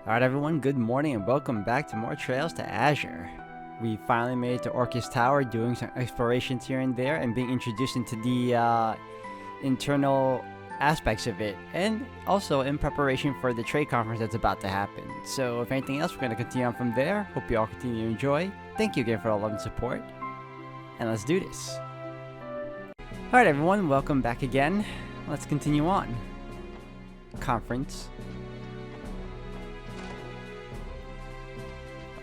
Alright everyone, good morning and welcome back to more Trails to Azure. We finally made it to Orcus Tower, doing some explorations here and there and being introduced into the internal aspects of it, and also in preparation for the trade conference that's about to happen. So if anything else, we're going to continue on from there. Hope you all continue to enjoy. Thank you again for all love and support, and let's do this. Alright everyone, welcome back again. Let's continue on. Conference.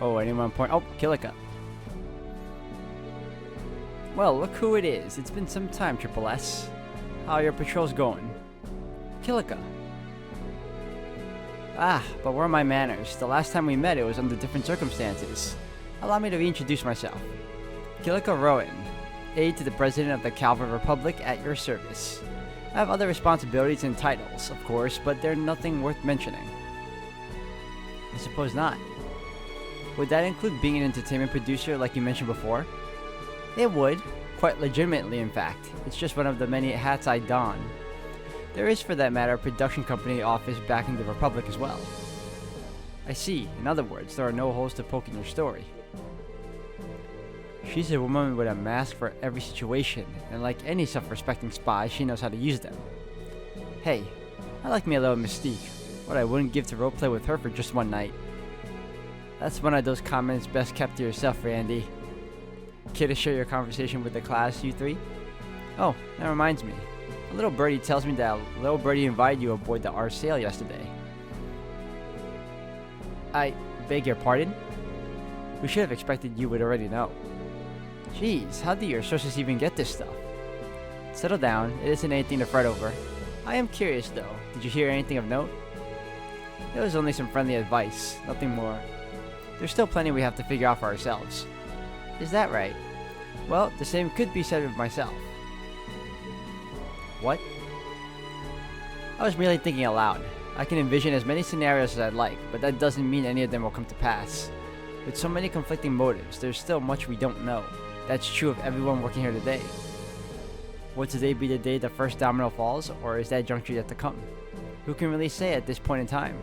Oh, anyone point? Oh, Kilika. Well, look who it is. It's been some time, Triple S. How are your patrols going? Kilika. Ah, but where are my manners? The last time we met, it was under different circumstances. Allow me to reintroduce myself. Kilika Rowan, aide to the President of the Calvin Republic at your service. I have other responsibilities and titles, of course, but they're nothing worth mentioning. I suppose not. Would that include being an entertainment producer like you mentioned before? It would. Quite legitimately, in fact. It's just one of the many hats I don. There is, for that matter, a production company office backing the Republic as well. I see. In other words, there are no holes to poke in your story. She's a woman with a mask for every situation, and like any self-respecting spy, she knows how to use them. Hey, I like me a little mystique. What I wouldn't give to roleplay with her for just one night. That's one of those comments best kept to yourself, Randy. Care to share your conversation with the class, you three? Oh, that reminds me. A little birdie tells me that a little birdie invited you aboard the R sail yesterday. I beg your pardon? We should have expected you would already know. Jeez, how do your sources even get this stuff? Settle down, it isn't anything to fret over. I am curious though, did you hear anything of note? It was only some friendly advice, nothing more. There's still plenty we have to figure out for ourselves. Is that right? Well, the same could be said of myself. What? I was merely thinking aloud. I can envision as many scenarios as I'd like, but that doesn't mean any of them will come to pass. With so many conflicting motives, there's still much we don't know. That's true of everyone working here today. Would today be the day the first domino falls, or is that juncture yet to come? Who can really say at this point in time?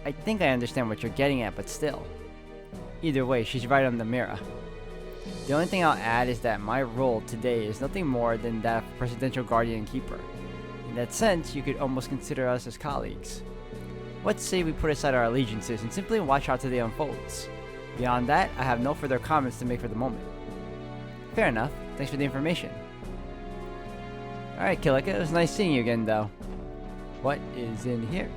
I think I understand what you're getting at, but still. Either way, she's right on the mirror. The only thing I'll add is that my role today is nothing more than that of Presidential Guardian Keeper. In that sense, you could almost consider us as colleagues. Let's say we put aside our allegiances and simply watch how today unfolds. Beyond that, I have no further comments to make for the moment. Fair enough. Thanks for the information. Alright, Kilika, it was nice seeing you again, though. What is in here?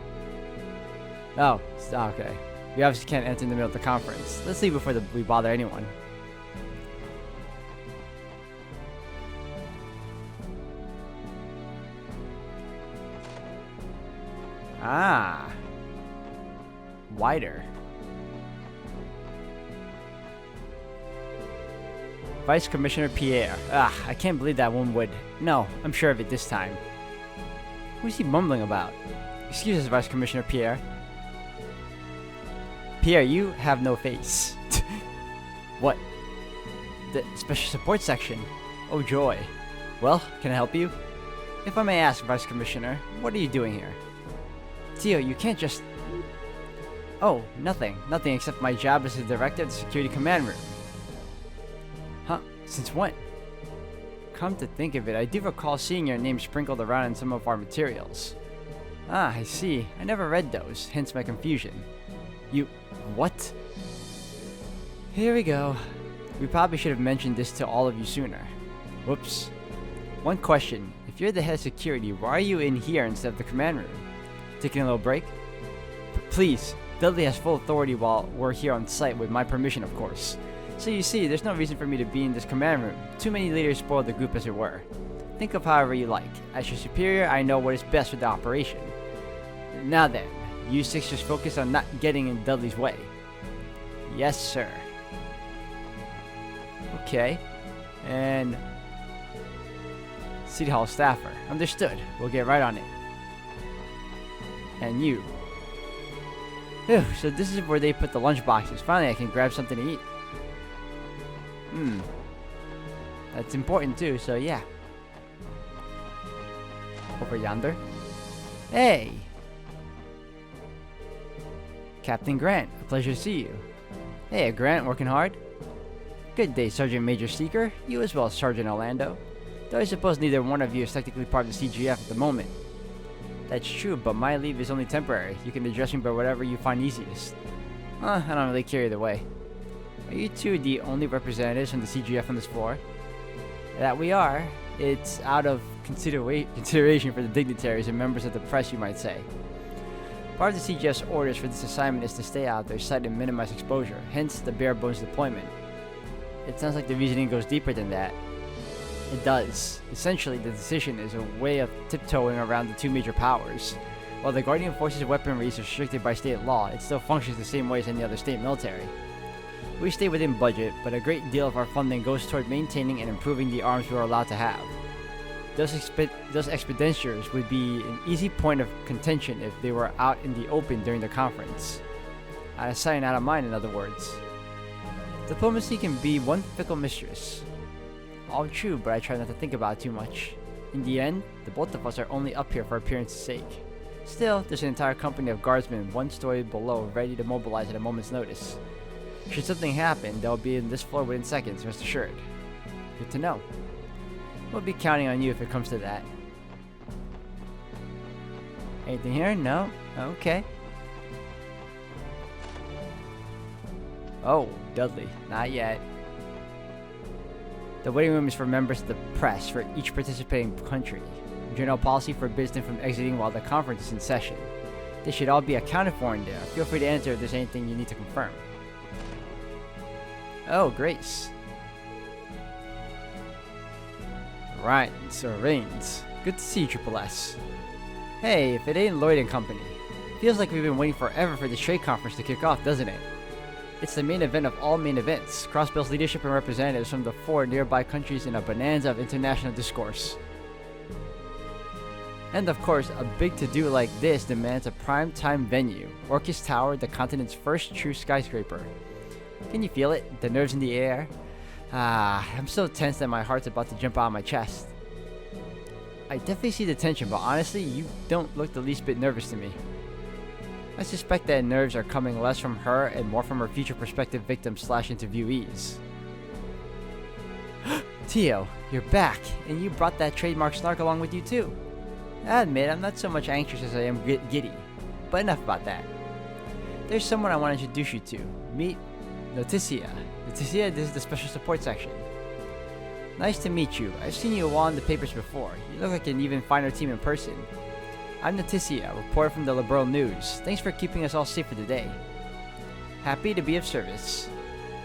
Oh, okay. We obviously can't enter in the middle of the conference. Let's leave before we bother anyone. Ah. Wider. Vice Commissioner Pierre. Ah, I can't believe that one would. No, I'm sure of it this time. What is he mumbling about? Excuse us, Vice Commissioner Pierre. Pierre, you have no face. What? The Special Support Section? Oh joy. Well, can I help you? If I may ask, Vice Commissioner, what are you doing here? Tio, you can't just... Oh, nothing. Nothing except my job as the Director of the Security Command Room. Huh? Since when? Come to think of it, I do recall seeing your name sprinkled around in some of our materials. Ah, I see. I never read those, hence my confusion. You... what? Here we go. We probably should have mentioned this to all of you sooner. Whoops. One question. If you're the head of security, why are you in here instead of the command room? Taking a little break? Please, Dudley has full authority while we're here on site with my permission, of course. So you see, there's no reason for me to be in this command room. Too many leaders spoiled the group as it were. Think of however you like. As your superior, I know what is best for the operation. Now then, you six just focus on not getting in Dudley's way. Yes, sir. Okay. And... City Hall staffer. Understood. We'll get right on it. And you. Phew, so this is where they put the lunch boxes. Finally, I can grab something to eat. That's important too, so yeah. Over yonder. Hey! Captain Grant, a pleasure to see you. Hey, Grant, working hard? Good day, Sergeant Major Seeker. You as well, Sergeant Orlando. Though I suppose neither one of you is technically part of the CGF at the moment. That's true, but my leave is only temporary. You can address me by whatever you find easiest. I don't really care either way. Are you two the only representatives from the CGF on this floor? That we are. It's out of consideration for the dignitaries and members of the press, you might say. Part of the CGF's orders for this assignment is to stay out of their sight and minimize exposure, hence the bare bones deployment. It sounds like the reasoning goes deeper than that. It does. Essentially, the decision is a way of tiptoeing around the two major powers. While the Guardian Force's weaponry is restricted by state law, it still functions the same way as any other state military. We stay within budget, but a great deal of our funding goes toward maintaining and improving the arms we are allowed to have. Those expenditures would be an easy point of contention if they were out in the open during the conference. Out of sight, out of mind, in other words. Diplomacy can be one fickle mistress. All true, but I try not to think about it too much. In the end, the both of us are only up here for appearance's sake. Still, there's an entire company of guardsmen one story below ready to mobilize at a moment's notice. Should something happen, they'll be in this floor within seconds, rest assured. Good to know. We'll be counting on you if it comes to that. Anything here? No? Okay. Oh, Dudley. Not yet. The waiting room is for members of the press for each participating country. General policy forbids them from exiting while the conference is in session. They should all be accounted for in there. Feel free to enter if there's anything you need to confirm. Oh, Grace. Right, Sir Rains. Good to see you, Triple S. Hey, if it ain't Lloyd and Company. Feels like we've been waiting forever for this trade conference to kick off, doesn't it? It's the main event of all main events. Crossbell's leadership and representatives from the 4 nearby countries in a bonanza of international discourse. And of course, a big to-do like this demands a prime-time venue. Orchis Tower, the continent's first true skyscraper. Can you feel it? The nerves in the air? I'm so tense that my heart's about to jump out of my chest. I definitely see the tension, but honestly, you don't look the least bit nervous to me. I suspect that nerves are coming less from her and more from her future prospective victims / interviewees. Tio, you're back, and you brought that trademark snark along with you too. I admit, I'm not so much anxious as I am giddy, but enough about that. There's someone I want to introduce you to. Meet Noticia. Noticia, this is the special support section. Nice to meet you. I've seen you all in the papers before. You look like an even finer team in person. I'm Noticia, reporter from the Liberal News. Thanks for keeping us all safe for the day. Happy to be of service.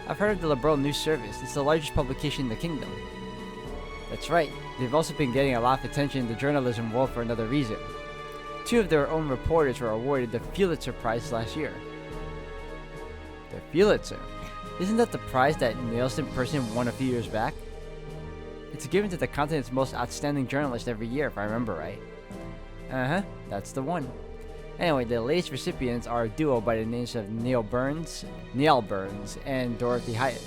I've heard of the Liberal News Service. It's the largest publication in the kingdom. That's right. They've also been getting a lot of attention in the journalism world for another reason. 2 of their own reporters were awarded the Pulitzer Prize last year. The Pulitzer? Isn't that the prize that Nielsen person won a few years back? It's given to the continent's most outstanding journalist every year, if I remember right. That's the one. Anyway, the latest recipients are a duo by the names of Neil Burns, and Dorothy Hyatt.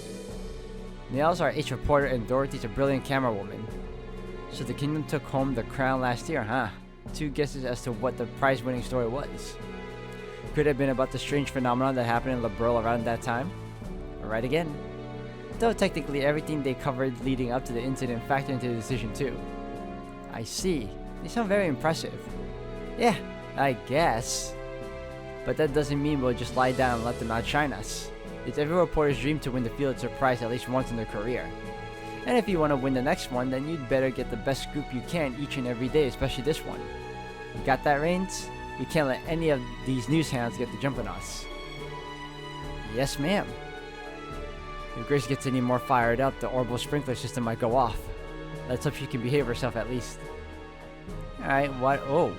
Neil's our H reporter and Dorothy's a brilliant camerawoman. So the kingdom took home the crown last year, huh? 2 guesses as to what the prize-winning story was. Could have been about the strange phenomenon that happened in Liberal around that time. Right again. Though technically everything they covered leading up to the incident factored into the decision too. I see. They sound very impressive. Yeah, I guess. But that doesn't mean we'll just lie down and let them outshine us. It's every reporter's dream to win the Pulitzer Prize at least once in their career. And if you want to win the next one, then you'd better get the best scoop you can each and every day, especially this one. You got that, Rains? We can't let any of these news hounds get the jump on us. Yes, ma'am. If Grace gets any more fired up, the orbital sprinkler system might go off. Let's hope she can behave herself at least. Alright, what? Oh.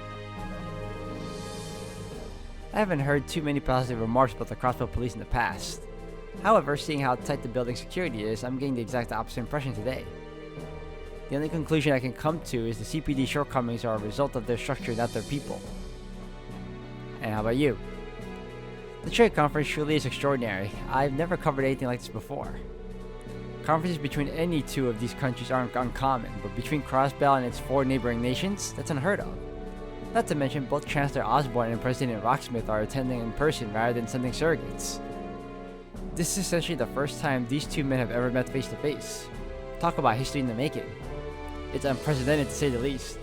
I haven't heard too many positive remarks about the Crossbell Police in the past. However, seeing how tight the building security is, I'm getting the exact opposite impression today. The only conclusion I can come to is the CPD shortcomings are a result of their structure, not their people. And how about you? The trade conference truly is extraordinary. I've never covered anything like this before. Conferences between any 2 of these countries aren't uncommon, but between Crossbell and its 4 neighboring nations, that's unheard of. Not to mention, both Chancellor Osborne and President Rocksmith are attending in person rather than sending surrogates. This is essentially the first time these two men have ever met face to face. Talk about history in the making. It's unprecedented to say the least.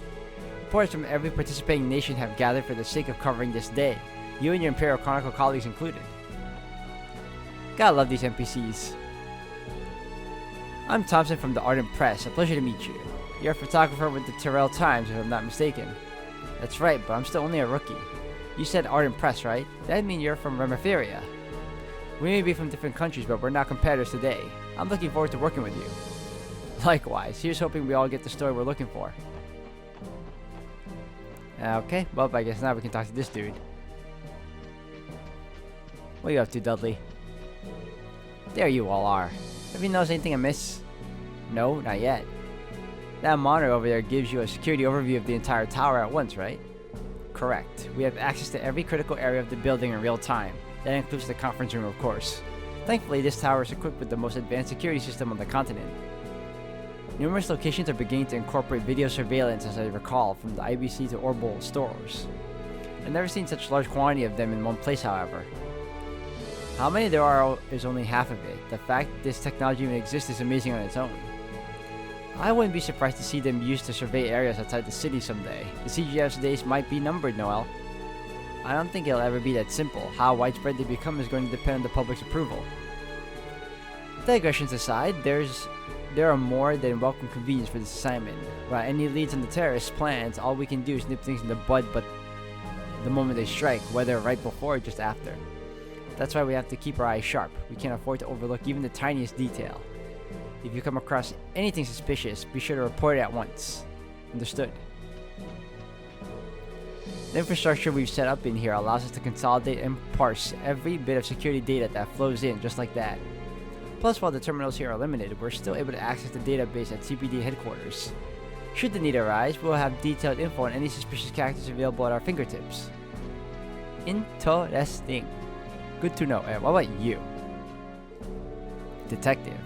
Reporters from every participating nation have gathered for the sake of covering this day, you and your Imperial Chronicle colleagues included. Gotta love these NPCs. I'm Thompson from the Ardent Press. A pleasure to meet you. You're a photographer with the Tyrrell Times, if I'm not mistaken. That's right, but I'm still only a rookie. You said Ardent Press, right? That means you're from Remiferia. We may be from different countries, but we're not competitors today. I'm looking forward to working with you. Likewise, here's hoping we all get the story we're looking for. Okay, well, I guess now we can talk to this dude. What are you up to, Dudley? There you all are. Have you noticed anything amiss? No, not yet. That monitor over there gives you a security overview of the entire tower at once, right? Correct. We have access to every critical area of the building in real time. That includes the conference room, of course. Thankfully, this tower is equipped with the most advanced security system on the continent. Numerous locations are beginning to incorporate video surveillance, as I recall, from the IBC to orbital stores. I've never seen such large quantity of them in one place, however. How many there are is only half of it. The fact this technology even exists is amazing on its own. I wouldn't be surprised to see them used to survey areas outside the city someday. The CGF's days might be numbered, Noel. I don't think it'll ever be that simple. How widespread they become is going to depend on the public's approval. Digressions aside, there are more than welcome convenience for this assignment. While any leads on the terrorists' plans, all we can do is nip things in the bud but the moment they strike, whether right before or just after. That's why we have to keep our eyes sharp. We can't afford to overlook even the tiniest detail. If you come across anything suspicious, be sure to report it at once. Understood. The infrastructure we've set up in here allows us to consolidate and parse every bit of security data that flows in just like that. Plus, while the terminals here are limited, we're still able to access the database at CPD headquarters. Should the need arise, we'll have detailed info on any suspicious characters available at our fingertips. Interesting. Good to know. What about you? Detective.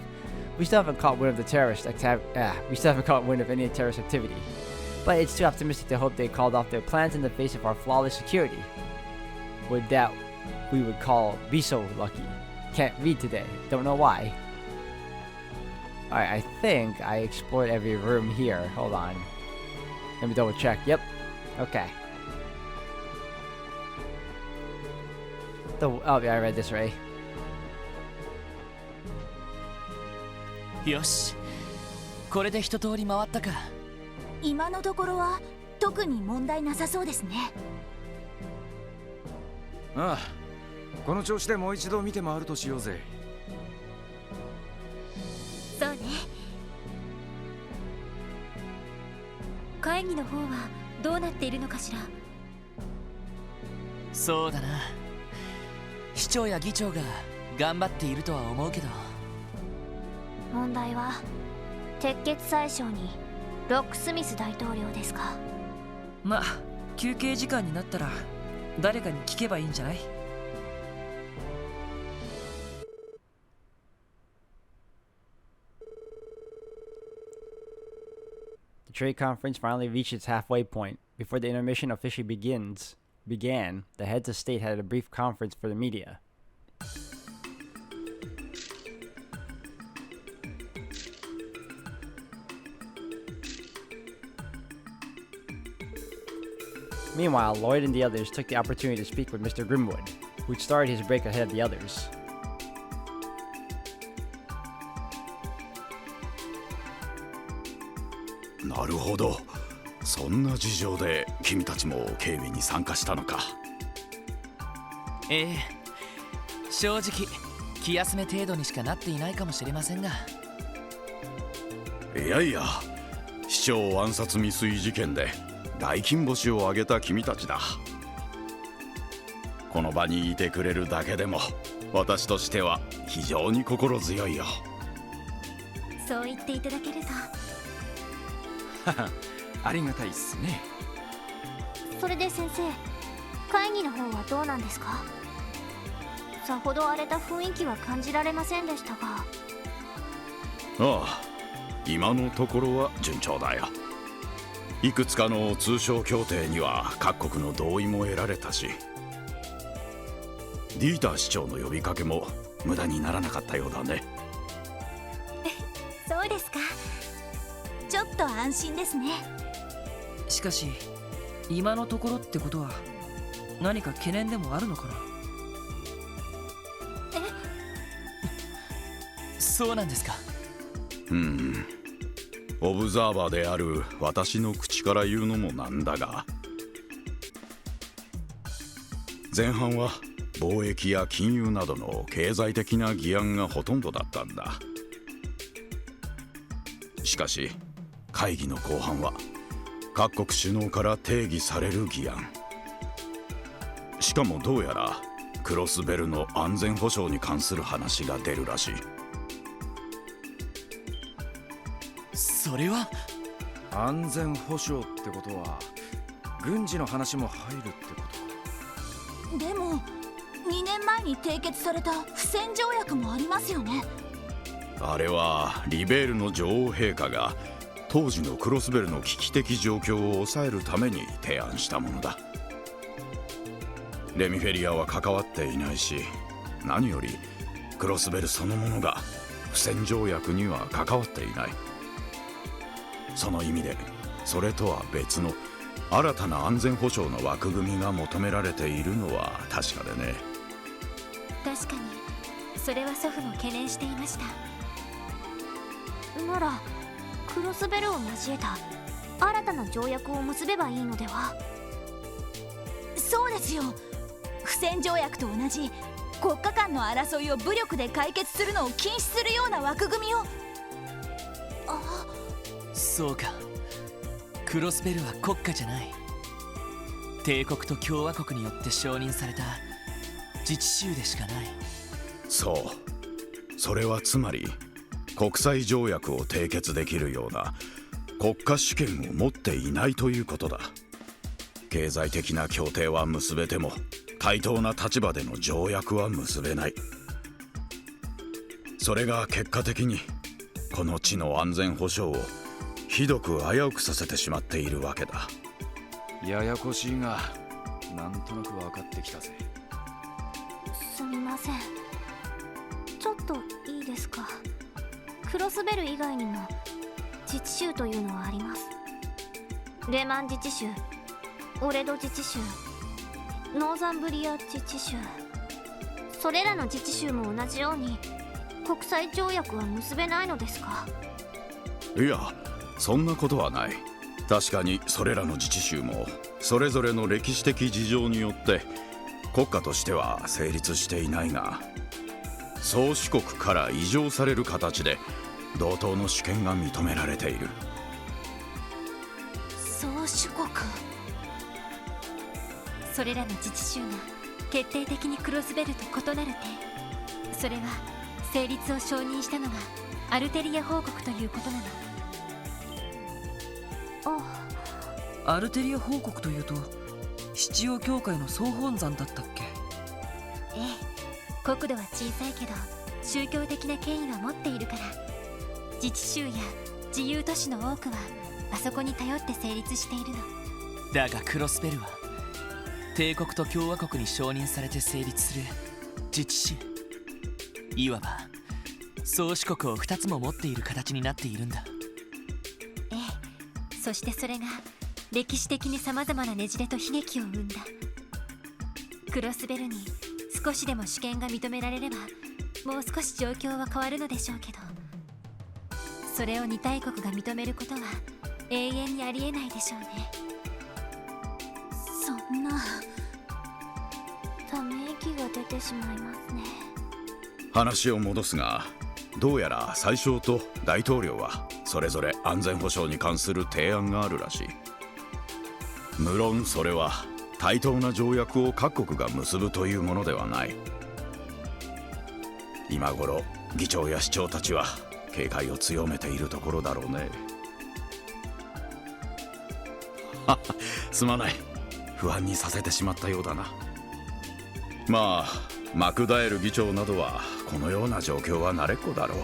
We still haven't caught wind of any terrorist activity. But it's too optimistic to hope they called off their plans in the face of our flawless security. Would that we would call be so lucky. Can't read today. Don't know why. Alright, I think I explored every room here. Hold on. Let me double check. Yep. Okay. Oh, yeah, I read this right. よし、これで一通り回ったか。今のところは特に問題なさそうですね。ああ、この調子でもう一度見て回るとしようぜ。そうね。会議の方はどうなっているのかしら。そうだな。市長や議長が頑張っているとは思うけど。問題は鉄血宰相にロックスミス大統領ですか。まあ休憩時間になったら誰かに聞けばいいんじゃない？ The trade conference finally reached its halfway point. Before the intermission officially began, the heads of state had a brief conference for the media. Meanwhile, Lloyd and the others took the opportunity to speak with Mr. Grimwood, who'd started his break ahead of the others. Naruhodo. そんな事情で君たちも警備に参加したのか。ええ、正直気休め程度にしかなっていないかもしれませんが。いやいや、市長暗殺未遂事件で大金星を挙げた君たちだ。この場にいてくれるだけでも私としては非常に心強いよ。そう言っていただけると。ありがたいっすね。それで先生、会議の方はどうなんですか？さほど荒れた雰囲気は感じられませんでしたが。ああ、今のところは順調だよ。いくつかの通商協定には各国の同意も得られたし、ディーター市長の呼びかけも無駄にならなかったようだね。そうですか。ちょっと安心ですね。しかし今のところってことは何か懸念でもあるのかな。そうなんですか。オブザーバーである私の口から言うのもなんだが、前半は貿易や金融などの経済的な議案がほとんどだったんだ。しかし会議の後半は各国首脳から定義される議案、しかもどうやらクロスベルの安全保障に関する話が出るらしい。それは安全保障ってことは軍事の話も入るってことか。でも2年前に締結された不戦条約もありますよね。あれはリベールの女王陛下が当時のクロスベルの危機的状況を抑えるために提案したものだ。レミフェリアは関わっていないし、何よりクロスベルそのものが不戦条約には関わっていない。その意味でそれとは別の新たな安全保障の枠組みが求められているのは確かでね。確かにそれは祖父も懸念していました。ならクロスベルを交えた新たな条約を結べばいいのでは。そうですよ。不戦条約と同じ国家間の争いを武力で解決するのを禁止するような枠組みを。そうか。クロスベルは国家じゃない。帝国と共和国によって承認された自治州でしかない。そう、それはつまり国際条約を締結できるような国家主権を持っていないということだ。経済的な協定は結べても対等な立場での条約は結べない。それが結果的にこの地の安全保障をひどく危うくさせてしまっているわけだ。ややこしいがなんとなく分かってきたぜ。すみません。ちょっといいですか。クロスベル以外にも自治州というのはあります。レマン自治州、オレド自治州、ノーザンブリア自治州。それらの自治州も同じように国際条約は結べないのですか。いや、そんなことはない。確かにそれらの自治州もそれぞれの歴史的事情によって国家としては成立していないが、宗主国から移譲される形で同等の主権が認められている。宗主国。それらの自治州が決定的にクロスベルと異なる点、それは成立を承認したのがアルテリア報告ということなの。アルテリア報告というと七葉教会の総本山だったっけ。ええ、国土は小さいけど宗教的な権威は持っているから、自治州や自由都市の多くはあそこに頼って成立しているの。だがクロスベルは帝国と共和国に承認されて成立する自治州、いわば宗主国を2つも持っている形になっているんだ。ええ、そしてそれが歴史的にさまざまなねじれと悲劇を生んだ。クロスベルに少しでも主権が認められればもう少し状況は変わるのでしょうけど、それを2大国が認めることは永遠にありえないでしょうね。そんな、ため息が出てしまいますね。話を戻すが、どうやら宰相と大統領はそれぞれ安全保障に関する提案があるらしい。無論それは対等な条約を各国が結ぶというものではない。今頃議長や市長たちは警戒を強めているところだろうね。すまない、不安にさせてしまったようだな。まあマクダエル議長などはこのような状況は慣れっこだろ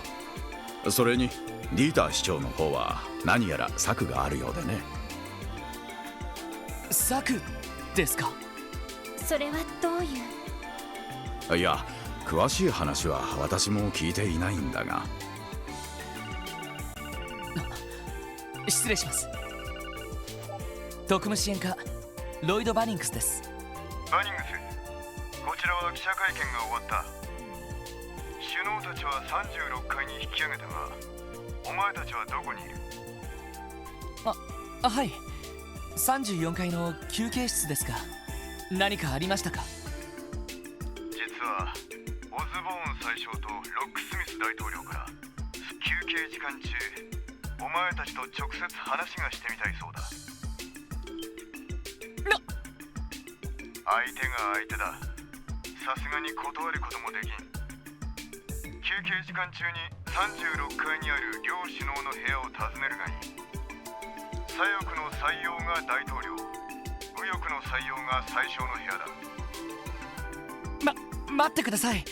う。それにディーター市長の方は何やら策があるようでね。策ですか？それはどういう？いや、詳しい話は私も聞いていないんだが。失礼します。特務支援課ロイド・バニングスです。バニングス、こちらは記者会見が終わった。首脳たちは36階に引き上げたが、お前たちはどこにいる？はい、34階の休憩室ですが、何かありましたか？実はオズボーン宰相とロックスミス大統領から休憩時間中、お前たちと直接話がしてみたいそうだ。相手が相手だ。さすがに断ることもできん。休憩時間中に36階にある両首脳の部屋を訪ねるがいい。左翼の採用が大統領、右翼の採用が宰相の部屋だ。待ってください。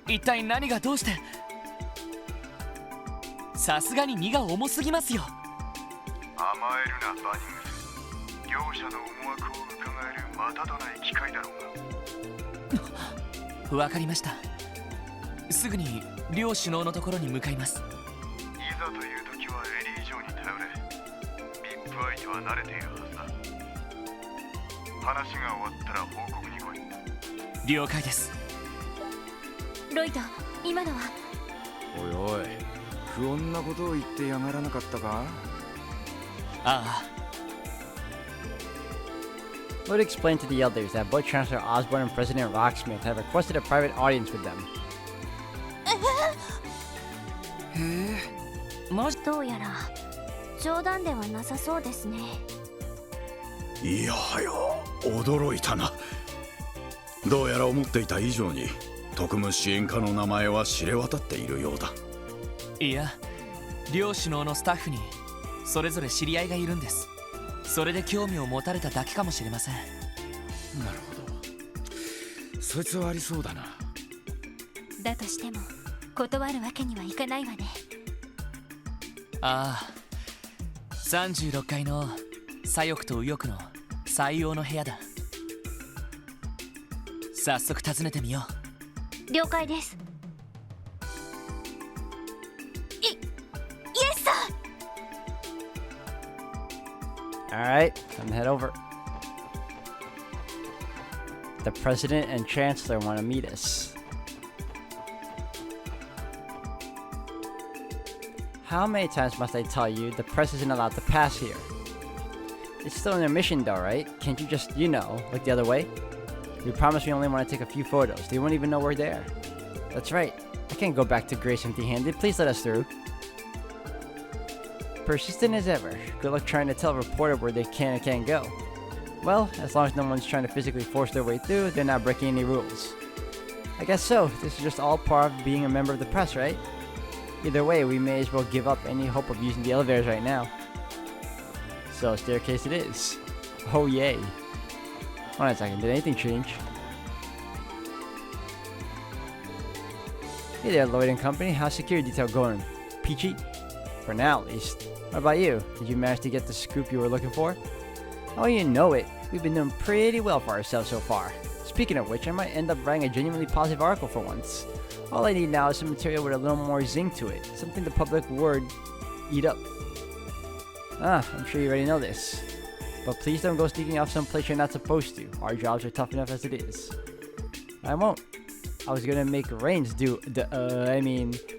一体何がどうして？さすがに荷が重すぎますよ。甘えるな、バニングス。両者の思惑を伺えるまたとない機会だろうが。わかりました。すぐに両首脳のところに向かいます。いざという時はエリー以上に頼れ。ビップ相手は慣れているはずだ。話が終わったら報告に来い。了解です。ロイド、今のは？おいおい、不穏なことを言ってやがらなかったか？ああ。Lloyd explained to the elders that both Chancellor Osborne and President Rocksmith had requested a private audience with them. へえ、マジ？どうやら冗談ではなさそうですね。いやはや、驚いたな。どうやら思っていた以上に特務支援課の名前は知れ渡っているようだ。いや、両首脳のスタッフにそれぞれ知り合いがいるんです。それで興味を持たれただけかもしれません。なるほど、そいつはありそうだな。だとしても断るわけにはいかないわね。ああ、36階の左翼と右翼の採用の部屋だ。早速訪ねてみよう。了解です。イエスさん。Alright, time to head over. The President and Chancellor want to meet us. How many times must I tell you the press isn't allowed to pass here? It's still in their mission though, right? Can't you just, look the other way? We promised we only want to take a few photos. They won't even know we're there. That's right. I can't go back to Grace empty-handed. Please let us through. Persistent as ever. Good luck trying to tell a reporter where they can and can't go. Well, as long as no one's trying to physically force their way through, they're not breaking any rules. I guess so. This is just all part of being a member of the press, right? Either way, we may as well give up any hope of using the elevators right now. So, staircase it is. Oh yay. Hold on a second, did anything change? Hey there, Lloyd and Company. How's security detail going? Peachy? For now, at least. What about you? Did you manage to get the scoop you were looking for? Oh, you know it. We've been doing pretty well for ourselves so far. Speaking of which, I might end up writing a genuinely positive article for once. All I need now is some material with a little more zing to it. Something the public would eat up. I'm sure you already know this. But please don't go sneaking off someplace you're not supposed to. Our jobs are tough enough as it is. I won't. I was gonna make Reigns do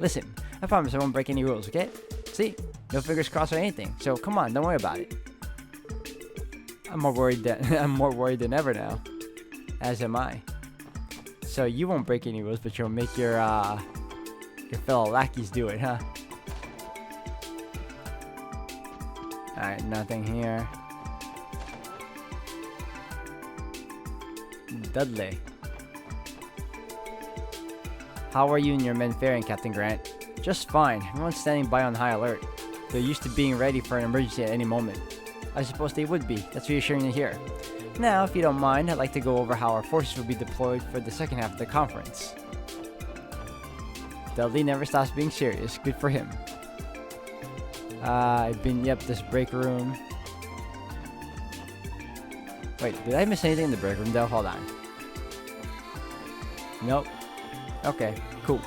listen, I promise I won't break any rules, okay? See? No fingers crossed or anything, so come on, don't worry about it. I'm more worried than ever now. As am I. So you won't break any rules, but you'll make your fellow lackeys do it, huh? Alright, nothing here. Dudley. How are you and your men faring, Captain Grant? Just fine. Everyone's standing by on high alert. They're used to being ready for an emergency at any moment. I suppose they would be. That's reassuring to hear. Now, if you don't mind, I'd like to go over how our forces will be deployed for the second half of the conference. Dudley never stops being serious. Good for him. This break room. Wait, did I miss anything in the break room though? Hold on. Nope. Okay, cool.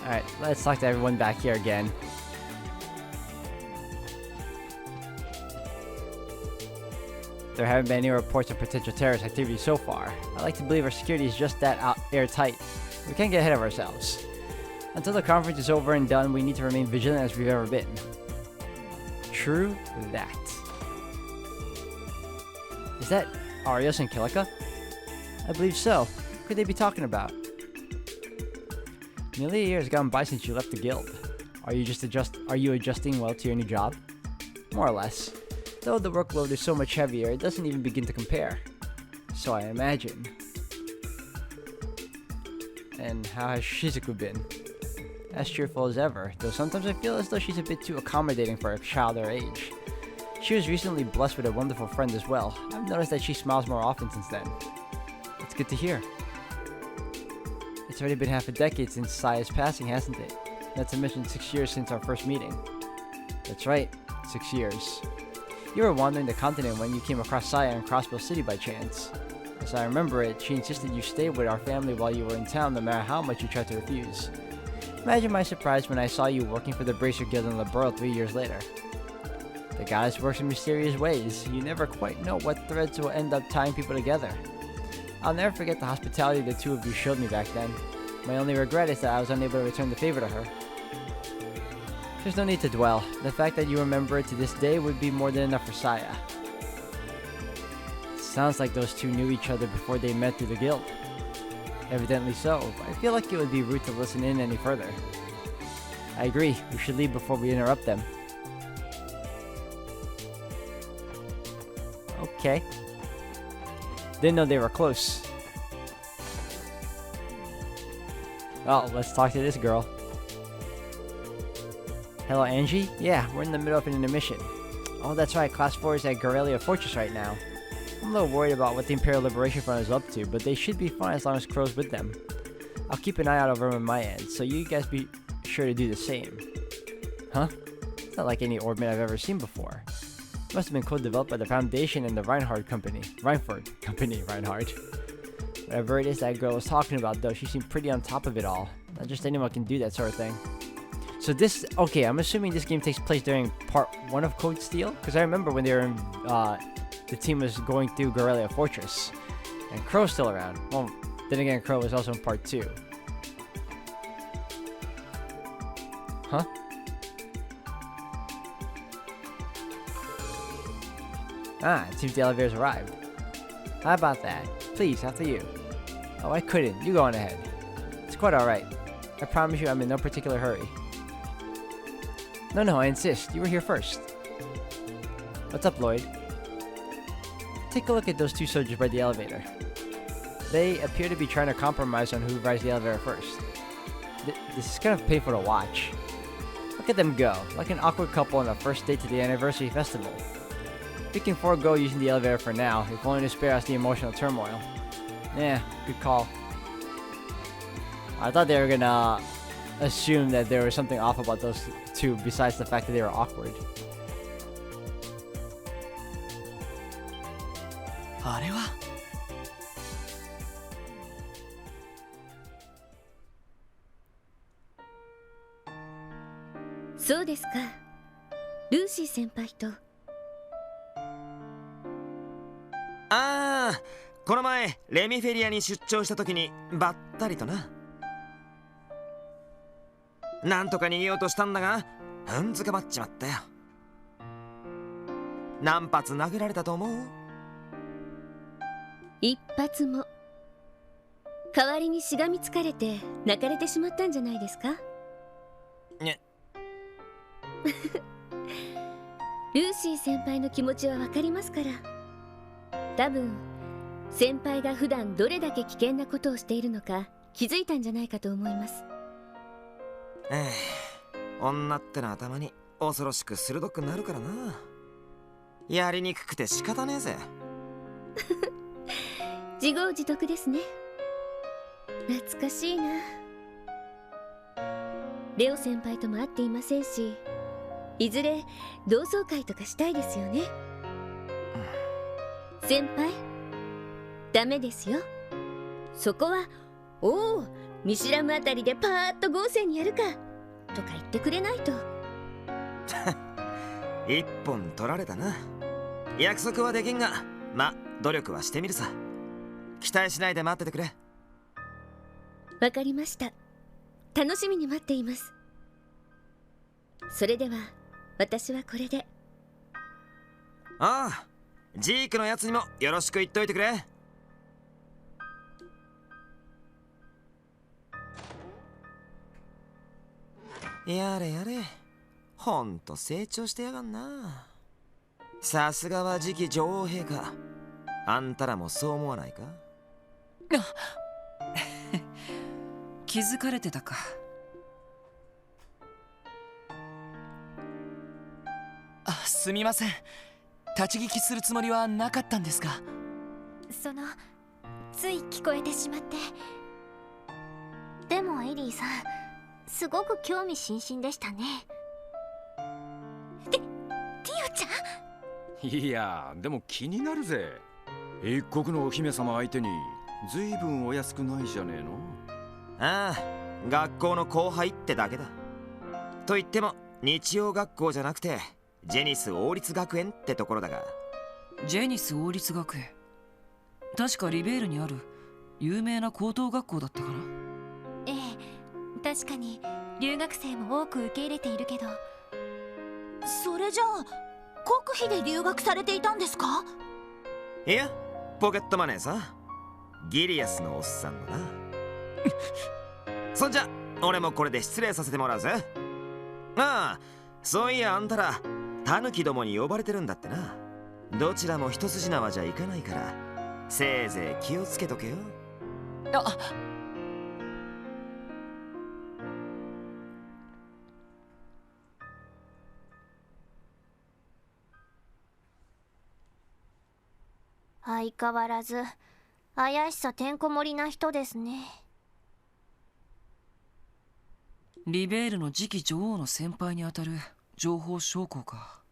Alright, let's talk to everyone back here again. There haven't been any reports of potential terrorist activity so far. I like to believe our security is just that airtight. We can't get ahead of ourselves. Until the conference is over and done, we need to remain vigilant as we've ever been. True that. Is that Arios and Kilika? I believe so. What could they be talking about? Nearly a year has gone by since you left the guild. Are you adjusting well to your new job? More or less. Though the workload is so much heavier, it doesn't even begin to compare. So I imagine. And how has Shizuku been? As cheerful as ever, though sometimes I feel as though she's a bit too accommodating for a child her age. She was recently blessed with a wonderful friend as well. I've noticed that she smiles more often since then. It's good to hear. It's already been half a decade since Saya's passing, hasn't it? Not to mention 6 years since our first meeting. That's right, 6 years. You were wandering the continent when you came across Saya in Crossville City by chance. As I remember it, she insisted you stay with our family while you were in town no matter how much you tried to refuse. Imagine my surprise when I saw you working for the Bracer Guild in Laboro 3 years later. The goddess works in mysterious ways. You never quite know what threads will end up tying people together. I'll never forget the hospitality the two of you showed me back then. My only regret is that I was unable to return the favor to her. There's no need to dwell. The fact that you remember it to this day would be more than enough for Saya. Sounds like those two knew each other before they met through the guild. Evidently so, but I feel like it would be rude to listen in any further. I agree, we should leave before we interrupt them. Okay. Didn't know they were close. Well, let's talk to this girl. Hello, Angie? Yeah, we're in the middle of an intermission. Oh, that's right, Class 4 is at Gorelia Fortress right now. I'm a little worried about what the Imperial Liberation Front is up to, but they should be fine as long as Crow's with them. I'll keep an eye out over on my end, so you guys be sure to do the same. Huh? It's not like any orbment I've ever seen before. It must have been co-developed by the Foundation and the Reinhard Company. Reinhard. Whatever it is that girl was talking about, though, she seemed pretty on top of it all. Not just anyone can do that sort of thing. So this, okay, I'm assuming this game takes place during part 1 of Code Steel? Because I remember when they were in, the team was going through Gorelia Fortress. And Crow's still around. Well, then again, Crow was also in part 2. Huh? Ah, it seems the elevator's arrived. How about that? Please, after you. Oh, I couldn't. You go on ahead. It's quite alright. I promise you I'm in no particular hurry. No, I insist. You were here first. What's up, Lloyd? Take a look at those two soldiers by the elevator. They appear to be trying to compromise on who rides the elevator first. This is kind of painful to watch. Look at them go, like an awkward couple on a first date to the anniversary festival. We can forego using the elevator for now, if only to spare us the emotional turmoil. Yeah, good call. I thought they were gonna assume that there was something off about those two besides the fact that they were awkward. あれはそうですか。ルーシー先輩と。ああ、この前レミフェリアに出張した時にばったりとな。なんとか逃げようとしたんだが、ふんづけばっちまったよ。何発殴られたと思う？一発も。代わりにしがみつかれて泣かれてしまったんじゃないですか？ね。ルーシー先輩の気持ちはわかりますから。多分先輩が普段どれだけ危険なことをしているのか気づいたんじゃないかと思います。女ってのは頭に恐ろしく鋭くなるからな。やりにくくて仕方ねえぜ。自業自得ですね。懐かしいな。レオ先輩とも会っていませんし、いずれ同窓会とかしたいですよね。先輩、ダメですよ。そこは「おお、見知らぬあたりでパーッと豪勢にやるか」とか言ってくれないと。一本取られたな。約束はできんが、ま、努力はしてみるさ。期待しないで待っててくれ。わかりました。楽しみに待っています。それでは私はこれで。ああ、ジークのやつにもよろしく言っといてくれ。やれやれ、ほんと成長してやがんな。さすがは次期女王陛下。あんたらもそう思わないか？気づかれてたか。すみません。立ち聞きするつもりはなかったんですが。つい聞こえてしまって。でもエリーさん、すごく興味津々でしたね。ティオちゃん？いや、でも気になるぜ。一国のお姫様相手に随分お安くないじゃねえの。ああ、学校の後輩ってだけだ。と言っても日曜学校じゃなくてジェニス王立学園ってところだが。ジェニス王立学園、確かリベールにある有名な高等学校だったかな。ええ、確かに留学生も多く受け入れているけど。それじゃあ国費で留学されていたんですか？いや、ポケットマネーさ。ギリアスのおっさんのな。そんじゃ俺もこれで失礼させてもらうぜ。ああ、そういやあんたらタヌキどもに呼ばれてるんだってな。どちらも一筋縄じゃいかないからせいぜい気をつけとけよ。あ、相変わらず怪しさてんこ盛りな人ですね。リベールの次期女王の先輩にあたる情報将校か。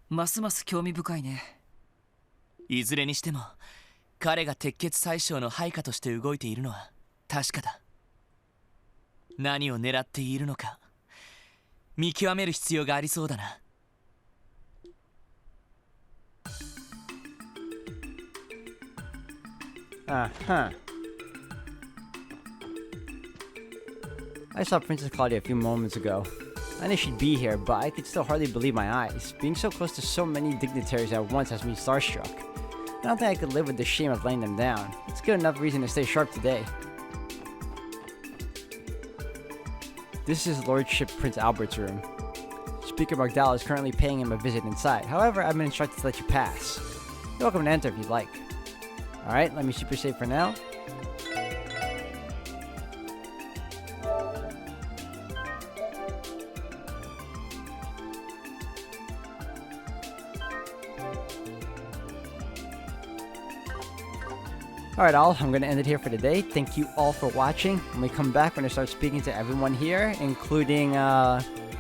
ますます興味深いね。いずれにしても彼が鉄血宰相の配下として動いているのは確かだ。何を狙っているのか見極める必要がありそうだな。I saw Princess Claudia a few moments ago. I knew she'd be here, but I could still hardly believe my eyes. Being so close to so many dignitaries at once has me starstruck. I don't think I could live with the shame of letting them down. It's good enough reason to stay sharp today. This is Lordship Prince Albert's room. Speaker Magdala is currently paying him a visit inside. However, I've been instructed to let you pass. You're welcome to enter if you'd like. Alright, let me super save for now. Alright all, I'm going to end it here for today. Thank you all for watching. When we come back, we're going to start speaking to everyone here, including,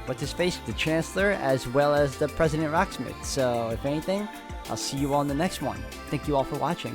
what's-his-face, the Chancellor, as well as the President Rocksmith. So, if anything, I'll see you all in the next one. Thank you all for watching.